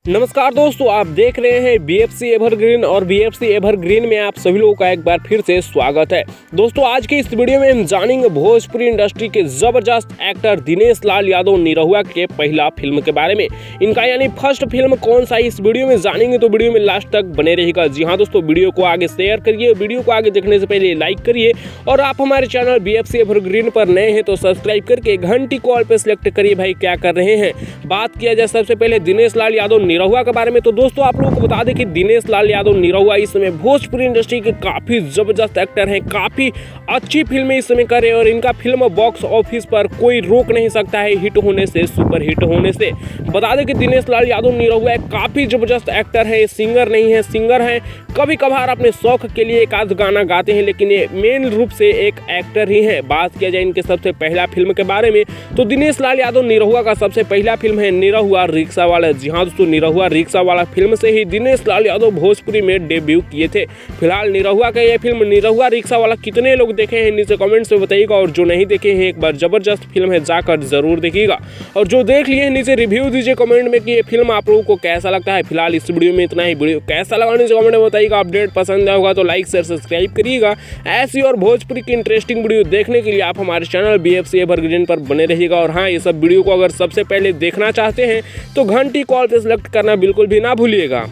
नमस्कार दोस्तों, आप देख रहे हैं बीएफसी एवरग्रीन और बीएफसी एवरग्रीन में आप सभी लोगों का एक बार फिर से स्वागत है। दोस्तों, आज की इस वीडियो में हम जानेंगे भोजपुरी इंडस्ट्री के जबरदस्त एक्टर दिनेश लाल यादव निरहुआ के पहला फिल्म के बारे में। इनका यानी फर्स्ट फिल्म कौन सा इस वीडियो में जानेंगे, तो वीडियो में लास्ट तक बने रहेगा। जी हाँ दोस्तों, वीडियो को आगे शेयर करिए, वीडियो को आगे देखने से पहले लाइक करिए और आप हमारे चैनल बीएफसी एवरग्रीन पर नए हैं तो सब्सक्राइब करके घंटी कॉल पे सिलेक्ट करिए भाई क्या कर रहे हैं। बात किया जाए सबसे पहले दिनेश लाल यादव निरहुआ के बारे में, तो दोस्तों आप लोगों को बता दें कि दिनेश लाल यादव निरहुआ इस समय भोजपुरी इंडस्ट्री के काफी जबरदस्त एक्टर हैं, काफी अच्छी फिल्में इस समय कर रहे हैं और इनका फिल्म बॉक्स ऑफिस पर कोई रोक नहीं सकता है हिट होने से, सुपर हिट होने से। बता दें कि दिनेश लाल यादव निरहुआ काफी जबरदस्त एक्टर है, सिंगर नहीं है, सिंगर है। कभी कभार अपने शौक के लिए एक आध गाना गाते हैं, लेकिन ये मेन रूप से एक एक्टर ही है। बात किया जाए इनके सबसे पहला फिल्म के बारे में, तो दिनेश लाल यादव निरहुआ का सबसे पहला फिल्म है निरहुआ रिक्शा वाला। जी हाँ दोस्तों, निरहुआ रिक्शा वाला फिल्म से ही दिनेश लाल यादव भोजपुरी में डेब्यू किए थे। फिलहाल निरहुआ का यह फिल्म निरहुआ रिक्शा वाला कितने लोग देखे हैं नीचे कमेंट्स में बताइएगा, और जो नहीं देखे हैं एक बार जबरदस्त फिल्म है, जाकर जरूर देखिएगा। और जो देख लिए हैं नीचे रिव्यू दीजिए कमेंट में कि ये फिल्म आप लोगों को कैसा लगता है। फिलहाल इस वीडियो में इतना ही। वीडियो कैसा लगा नीचे कमेंट में बताइएगा। अपडेट पसंद आया होगा तो लाइक शेयर सब्सक्राइब करिएगा। ऐसी और भोजपुरी की इंटरेस्टिंग वीडियो देखने के लिए आप हमारे चैनल बीएफसी एवरग्रीन पर बने रहिएगा। और हाँ, ये सब वीडियो को अगर सबसे पहले देखना चाहते हैं तो घंटी कॉल पे सिलेक्ट करना बिल्कुल भी ना भूलिएगा।